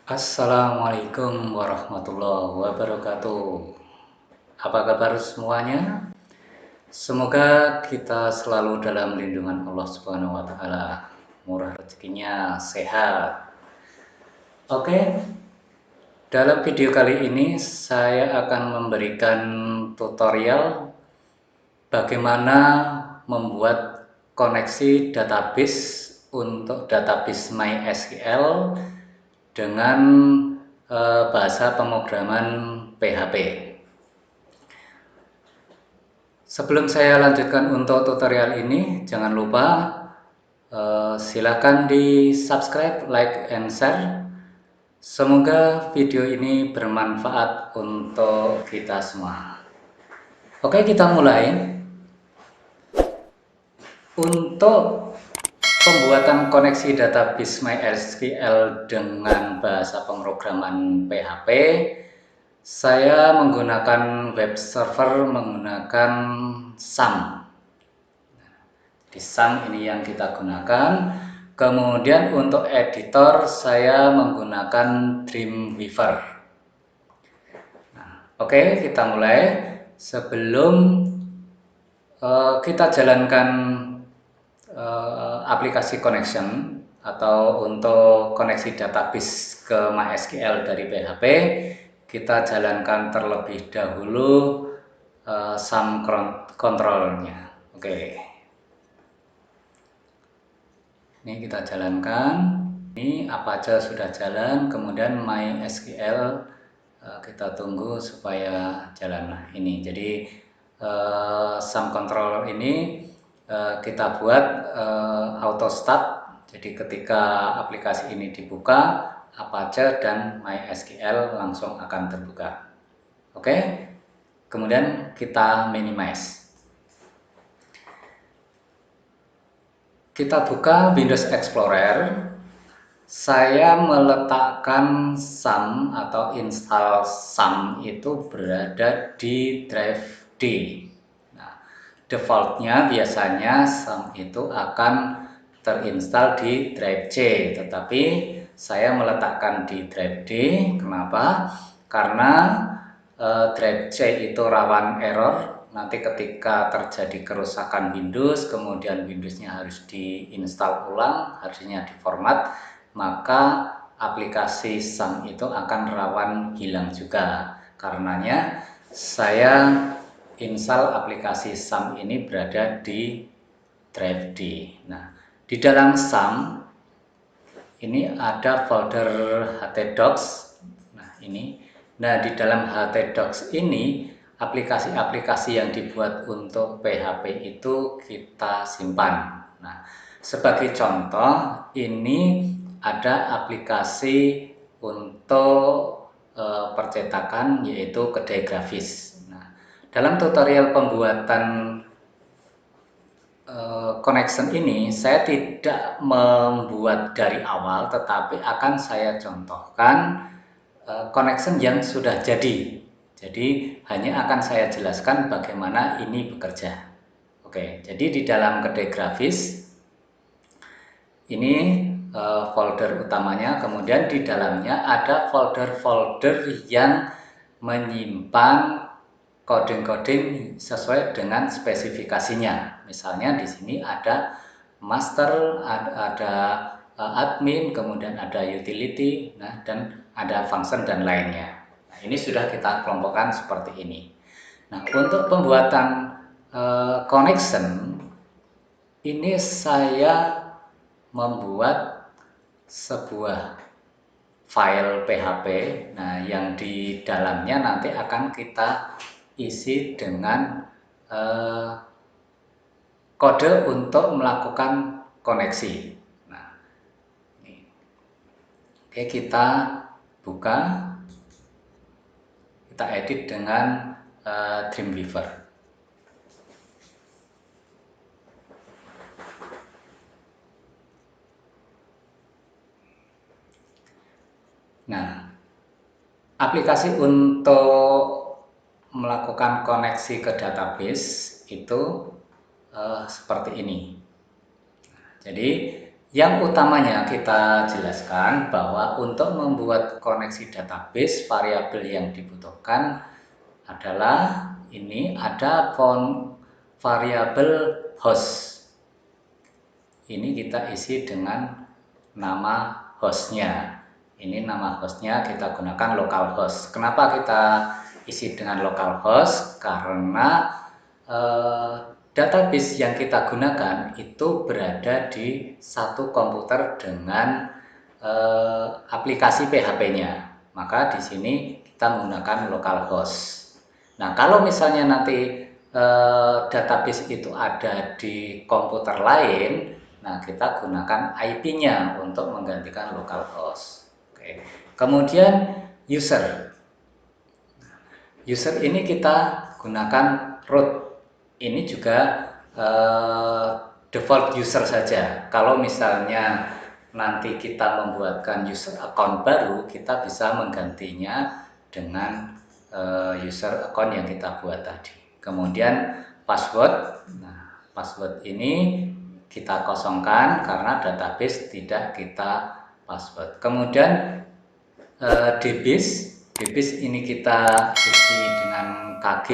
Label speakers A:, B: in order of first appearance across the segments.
A: Assalamualaikum warahmatullahi wabarakatuh. Apa kabar semuanya? Semoga kita selalu dalam lindungan Allah Subhanahu wa taala. Murah rezekinya, sehat. Oke, dalam video kali ini saya akan memberikan tutorial bagaimana membuat koneksi database untuk database MySQL dengan bahasa pemrograman PHP. Sebelum saya lanjutkan untuk tutorial ini, jangan lupa silakan di subscribe, like, and share. Semoga video ini bermanfaat untuk kita semua. Oke, kita mulai. Untuk pembuatan koneksi database MySQL dengan bahasa pemrograman PHP, saya menggunakan web server menggunakan SAM. Di SAM ini yang kita gunakan. Kemudian untuk editor saya menggunakan Dreamweaver. Oke, kita mulai. Sebelum kita jalankan aplikasi connection atau untuk koneksi database ke MySQL dari PHP, kita jalankan terlebih dahulu SAM controllernya. Oke, ini kita jalankan. Ini Apache sudah jalan, kemudian MySQL kita tunggu supaya jalan. Nah, ini jadi SAM controller ini kita buat auto start. Jadi ketika aplikasi ini dibuka, Apache dan MySQL langsung akan terbuka. Oke, kemudian kita minimize. Kita buka Windows Explorer. Saya meletakkan SAM atau install SAM itu berada di drive D. Nah, defaultnya biasanya SAM itu akan terinstall di drive C, tetapi saya meletakkan di drive D. Kenapa? Karena drive C itu rawan error. Nanti ketika terjadi kerusakan Windows, kemudian Windowsnya harus diinstal ulang, harusnya diformat, maka aplikasi SAM itu akan rawan hilang juga. Karenanya saya install aplikasi SAM ini berada di drive D. Nah, di dalam SAM ini ada folder htdocs. Nah, ini. Nah, di dalam htdocs ini aplikasi-aplikasi yang dibuat untuk PHP itu kita simpan. Nah, sebagai contoh, ini ada aplikasi untuk percetakan, yaitu kedai grafis. Nah, dalam tutorial pembuatan connection ini saya tidak membuat dari awal, tetapi akan saya contohkan connection yang sudah jadi. Jadi hanya akan saya jelaskan bagaimana ini bekerja. Oke, jadi di dalam kedai grafis ini folder utamanya, kemudian di dalamnya ada folder-folder yang menyimpan coding-coding sesuai dengan spesifikasinya. Misalnya di sini ada master, ada admin, kemudian ada utility, nah, dan ada function dan lainnya. Nah, ini sudah kita kelompokkan seperti ini. Nah, untuk pembuatan connection ini saya membuat sebuah file PHP. Nah, yang di dalamnya nanti akan kita isi dengan kode untuk melakukan koneksi. Nah, ini. Oke, kita buka, kita edit dengan Dreamweaver. Nah, aplikasi untuk melakukan koneksi ke database itu seperti ini. Jadi Yang utamanya kita jelaskan bahwa untuk membuat koneksi database, variabel yang dibutuhkan adalah ini ada variabel host. Ini kita isi dengan nama hostnya. Ini nama hostnya kita gunakan localhost. Kenapa kita isi dengan localhost? Karena database yang kita gunakan itu berada di satu komputer dengan aplikasi PHP-nya. Maka di sini kita menggunakan localhost. Nah, kalau misalnya nanti database itu ada di komputer lain, nah kita gunakan IP-nya untuk menggantikan localhost. Oke. Kemudian user. User ini kita gunakan root. Ini juga default user saja. Kalau misalnya nanti kita membuatkan user account baru, kita bisa menggantinya dengan user account yang kita buat tadi. Kemudian password. Nah, password ini kita kosongkan karena database tidak kita password. Kemudian DBase ini kita isi dengan KG.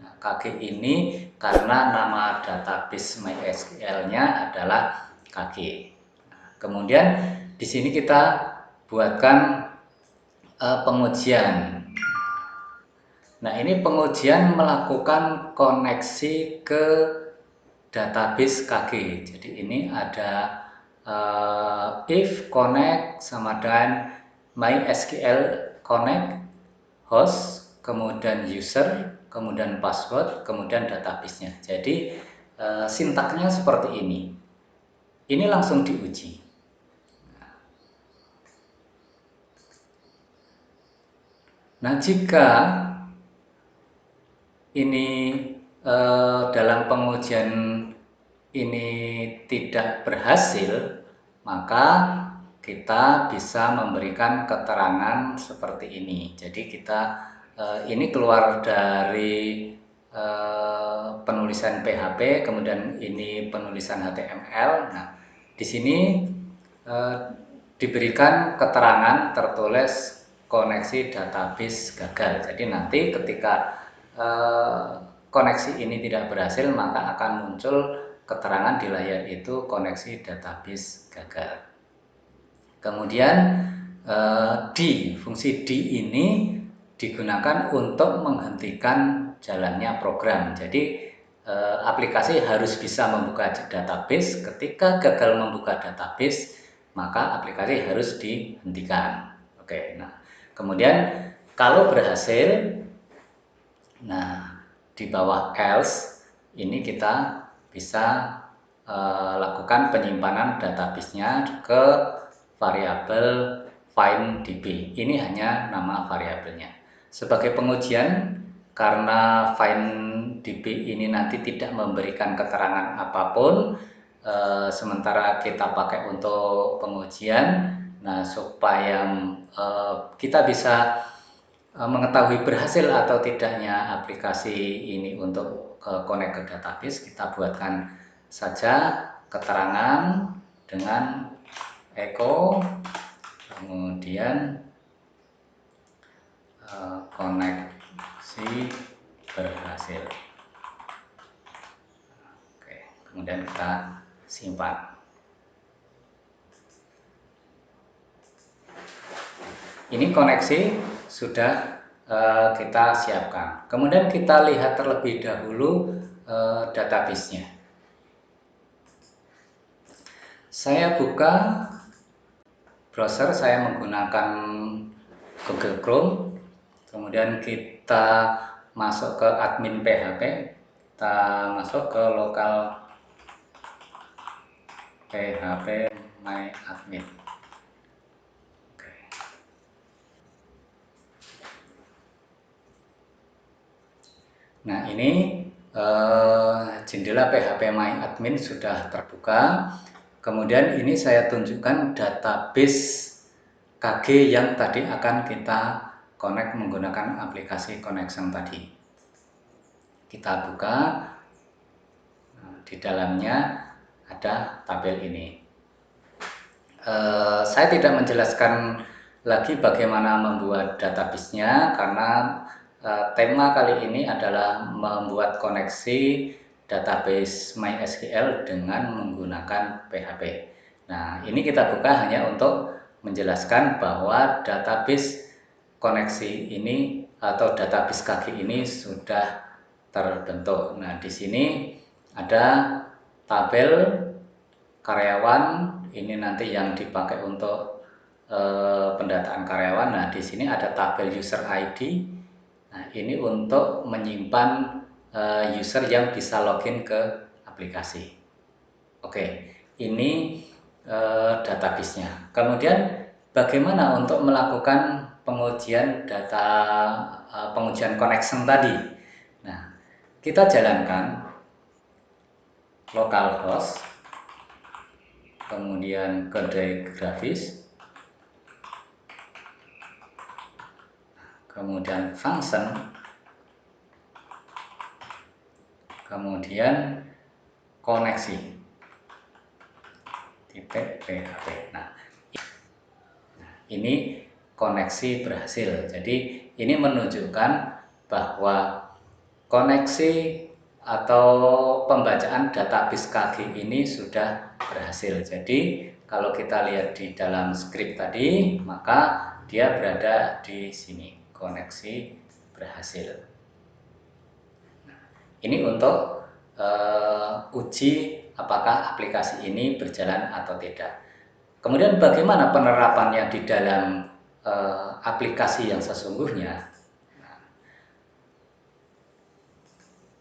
A: Nah, KG ini karena nama database MySQL-nya adalah KG. Nah, kemudian di sini kita buatkan pengujian. Nah, ini pengujian melakukan koneksi ke database KG. Jadi ini ada if connect sama dengan MySQL connect host, kemudian user, kemudian password, kemudian database-nya. Jadi sintaknya seperti ini. Ini langsung diuji. Nah, jika ini dalam pengujian ini tidak berhasil, maka kita bisa memberikan keterangan seperti ini. Jadi kita ini keluar dari penulisan PHP, kemudian ini penulisan HTML. Nah, di sini diberikan keterangan tertulis koneksi database gagal. Jadi nanti ketika koneksi ini tidak berhasil, maka akan muncul keterangan di layar itu koneksi database gagal. Kemudian fungsi D ini digunakan untuk menghentikan jalannya program. Jadi aplikasi harus bisa membuka database. Ketika gagal membuka database, maka aplikasi harus dihentikan. Oke, nah kemudian kalau berhasil, nah di bawah else ini kita bisa lakukan penyimpanan database-nya ke variabel findDB. Ini hanya nama variabelnya. Sebagai pengujian, karena findDB ini nanti tidak memberikan keterangan apapun, sementara kita pakai untuk pengujian, nah supaya kita bisa mengetahui berhasil atau tidaknya aplikasi ini untuk connect ke database, kita buatkan saja keterangan dengan echo, kemudian koneksi berhasil. Oke, kemudian kita simpan. Ini koneksi sudah kita siapkan. Kemudian kita lihat terlebih dahulu database-nya. Saya buka browser, saya menggunakan Google Chrome. Kemudian kita masuk ke admin PHP. Kita masuk ke lokal PHP MyAdmin. Nah, ini jendela PHP MyAdmin sudah terbuka. Kemudian ini saya tunjukkan database KG yang tadi akan kita connect menggunakan aplikasi connection tadi. Kita buka, di dalamnya ada tabel ini. Saya tidak menjelaskan lagi bagaimana membuat database-nya karena tema kali ini adalah membuat koneksi database MySQL dengan menggunakan PHP. Nah, ini kita buka hanya untuk menjelaskan bahwa database koneksi ini atau database kaki ini sudah terbentuk. Nah, di sini ada tabel karyawan, ini nanti yang dipakai untuk pendataan karyawan. Nah, di sini ada tabel user ID. Nah, ini untuk menyimpan user yang bisa login ke aplikasi. Oke, ini database-nya. Kemudian bagaimana untuk melakukan pengujian data, pengujian connection tadi? Nah, kita jalankan localhost, kemudian kode grafis, kemudian function, kemudian koneksi titik PHP. Nah, ini koneksi berhasil. Jadi ini menunjukkan bahwa koneksi atau pembacaan database KG ini sudah berhasil. Jadi kalau kita lihat di dalam script tadi, maka dia berada di sini, koneksi berhasil. Nah, ini untuk uji apakah aplikasi ini berjalan atau tidak. Kemudian bagaimana penerapannya di dalam aplikasi yang sesungguhnya?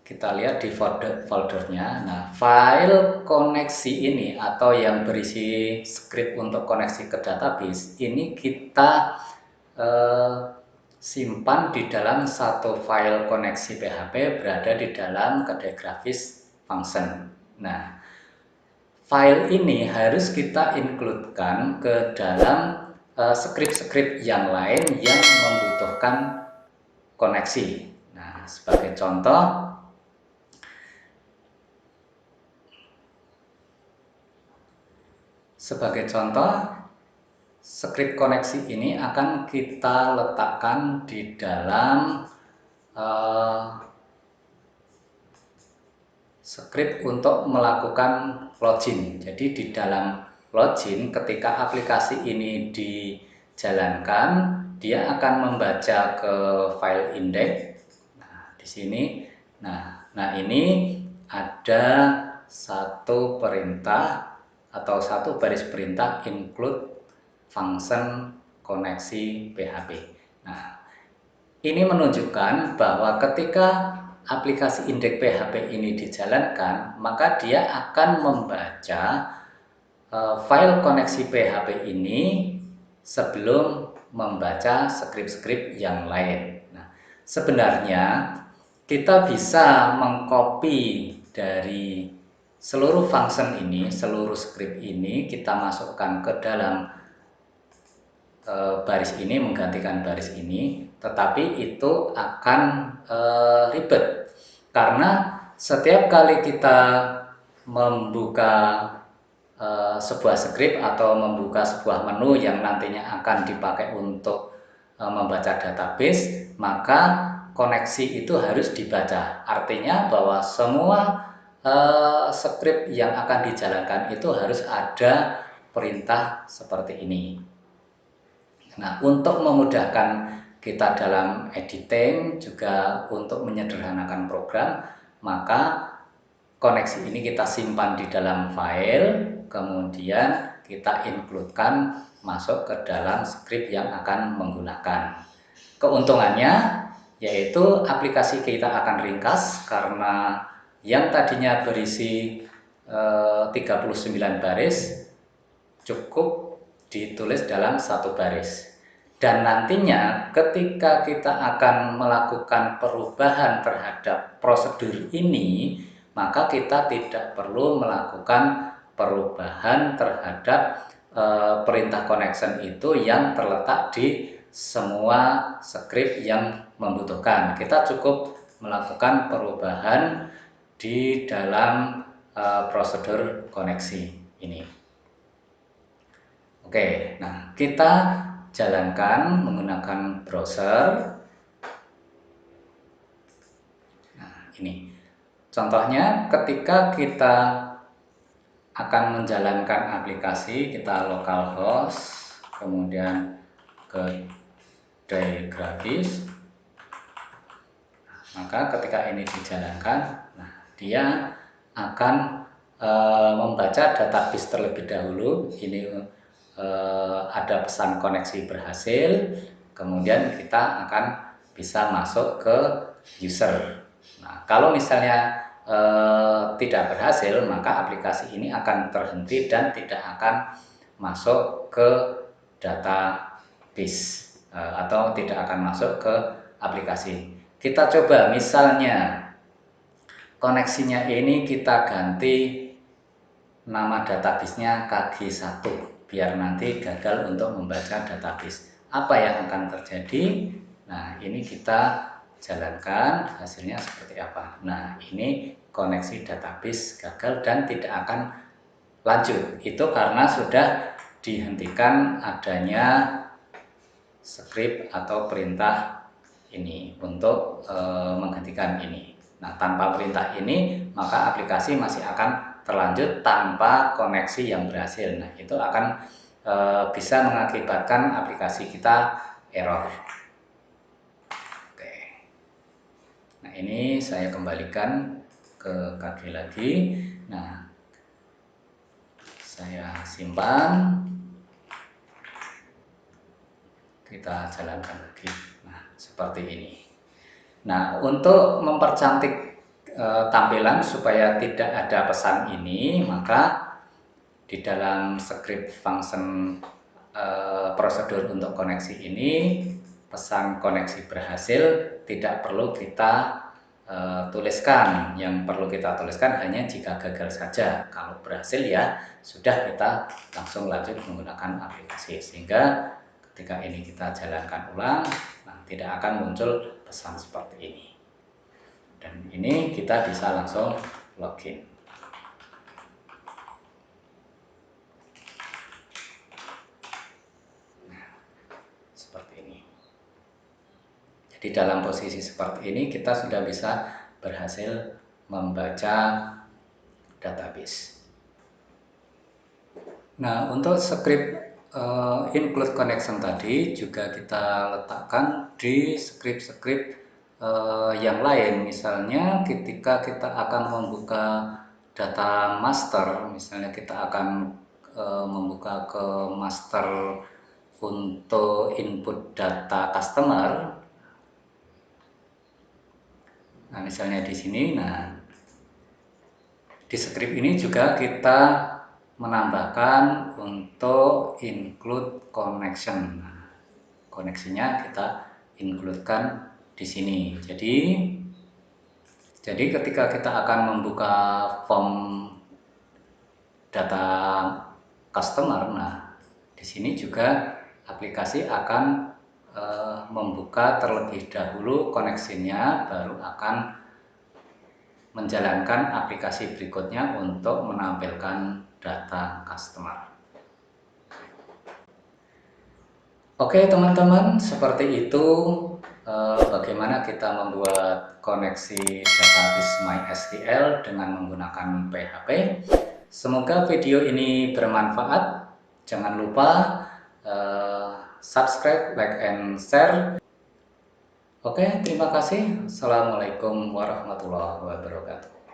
A: Kita lihat di foldernya. Nah, file koneksi ini atau yang berisi script untuk koneksi ke database ini kita simpan di dalam satu file koneksi PHP berada di dalam kode grafis function. Nah, file ini harus kita include-kan ke dalam script-script yang lain yang membutuhkan koneksi. Nah, sebagai contoh, script koneksi ini akan kita letakkan di dalam script untuk melakukan login. Jadi di dalam login, ketika aplikasi ini dijalankan, dia akan membaca ke file index. Nah, di sini. Nah, ini ada satu perintah atau satu baris perintah include function koneksi PHP. Nah, ini menunjukkan bahwa ketika aplikasi indeks PHP ini dijalankan, maka dia akan membaca file koneksi PHP ini sebelum membaca script-script yang lain. Nah, sebenarnya kita bisa mengcopy dari seluruh function ini, seluruh script ini kita masukkan ke dalam baris ini, menggantikan baris ini, tetapi itu akan ribet karena setiap kali kita membuka sebuah script atau membuka sebuah menu yang nantinya akan dipakai untuk membaca database, maka koneksi itu harus dibaca. Artinya bahwa semua script yang akan dijalankan itu harus ada perintah seperti ini. Nah, untuk memudahkan kita dalam editing, juga untuk menyederhanakan program, maka koneksi ini kita simpan di dalam file, kemudian kita include-kan masuk ke dalam script yang akan menggunakan. Keuntungannya yaitu aplikasi kita akan ringkas karena yang tadinya berisi 39 baris cukup ditulis dalam satu baris. Dan nantinya ketika kita akan melakukan perubahan terhadap prosedur ini, maka kita tidak perlu melakukan perubahan terhadap perintah connection itu yang terletak di semua script yang membutuhkan. Kita cukup melakukan perubahan di dalam prosedur koneksi ini. Oke, nah kita jalankan menggunakan browser. Nah, ini contohnya ketika kita akan menjalankan aplikasi, kita localhost, kemudian ke grafis. Maka ketika ini dijalankan, nah dia akan membaca database terlebih dahulu. Ini ada pesan koneksi berhasil, kemudian kita akan bisa masuk ke user. Nah, kalau misalnya tidak berhasil, maka aplikasi ini akan terhenti dan tidak akan masuk ke database atau tidak akan masuk ke aplikasi. Kita coba misalnya koneksinya ini kita ganti nama databasenya KG1 biar nanti gagal untuk membaca database. Apa yang akan terjadi? Nah, ini kita jalankan hasilnya seperti apa. Nah, ini koneksi database gagal dan tidak akan lanjut. Itu karena sudah dihentikan adanya script atau perintah ini untuk menggantikan ini. Nah, tanpa perintah ini maka aplikasi masih akan terlanjut tanpa koneksi yang berhasil. Nah, itu akan bisa mengakibatkan aplikasi kita error. Oke. Nah, ini saya kembalikan ke KG lagi. Nah, saya simpan. Kita jalankan lagi. Nah, seperti ini. Nah, untuk mempercantik tampilan supaya tidak ada pesan ini, maka di dalam script function prosedur untuk koneksi ini, pesan koneksi berhasil tidak perlu kita tuliskan. Yang perlu kita tuliskan hanya jika gagal saja. Kalau berhasil ya sudah, kita langsung lanjut menggunakan aplikasi, sehingga ketika ini kita jalankan ulang, nah, tidak akan muncul pesan seperti ini. Dan ini kita bisa langsung login. Nah, seperti ini. Jadi dalam posisi seperti ini kita sudah bisa berhasil membaca database. Nah, untuk script include connection tadi juga kita letakkan di script-script yang lain. Misalnya ketika kita akan membuka data master, misalnya kita akan membuka ke master untuk input data customer. Nah, misalnya di sini, nah di script ini juga kita menambahkan untuk include connection. Nah, koneksinya kita includekan di sini. Jadi ketika kita akan membuka form data customer, nah di sini juga aplikasi akan membuka terlebih dahulu koneksinya, baru akan menjalankan aplikasi berikutnya untuk menampilkan data customer. Oke teman-teman, seperti itu bagaimana kita membuat koneksi database MySQL dengan menggunakan PHP. Semoga video ini bermanfaat. Jangan lupa subscribe, like, and share. Oke, terima kasih. Assalamualaikum warahmatullahi wabarakatuh.